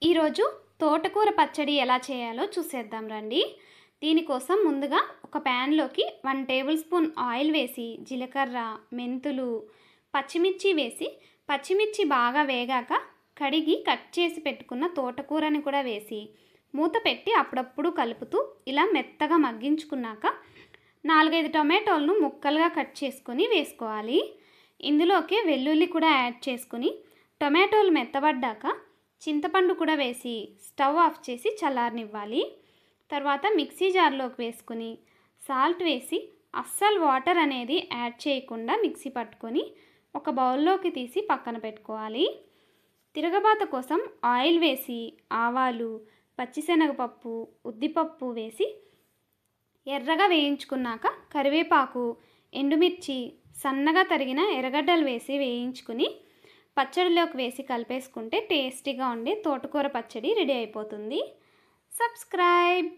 ఈరోజు తోటకూర పచ్చడి ఎలా చేయాలో చూసేద్దాం రండి. దీనికోసం ముందుగా ఒక ప్యాన్లోకి 1 టేబుల్ స్పూన్ ఆయిల్ వేసి జీలకర్ర, మెంతులు, పచ్చిమిర్చి వేసి పచ్చిమిర్చి బాగా వేగాక కడిగి కట్ చేసి పెట్టుకున్న తోటకూరని కూడా వేసి మూత పెట్టి అప్పుడప్పుడు కలుపుతూ ఇలా మెత్తగా మగ్గించుకున్నాక 4-5 టొమాటోలను ముక్కలుగా కట్ చేసుకొని వేసుకోవాలి. ఇందులోకి వెల్లుల్లి కూడా యాడ్ చేసుకుని టొమాటోలు మెత్తబడ్డాక చింతపండు కూడా వేసి స్టవ్ ఆఫ్ చేసి చల్లారనివ్వాలి. తర్వాత మిక్సీ జార్లోకి వేసుకుని సాల్ట్ వేసి అస్సలు వాటర్ అనేది యాడ్ చేయకుండా మిక్సీ పట్టుకొని ఒక బౌల్లోకి తీసి పక్కన పెట్టుకోవాలి. తిరగబాత కోసం ఆయిల్ వేసి ఆవాలు, పచ్చిశనగపప్పు, ఉద్దిపప్పు వేసి ఎర్రగా వేయించుకున్నాక కరివేపాకు, ఎండుమిర్చి, సన్నగా తరిగిన ఎర్రగడ్డలు వేసి వేయించుకుని పచ్చడిలోకి వేసి కలిపేసుకుంటే టేస్టీగా ఉండే తోటకూర పచ్చడి రెడీ అయిపోతుంది. సబ్స్క్రైబ్.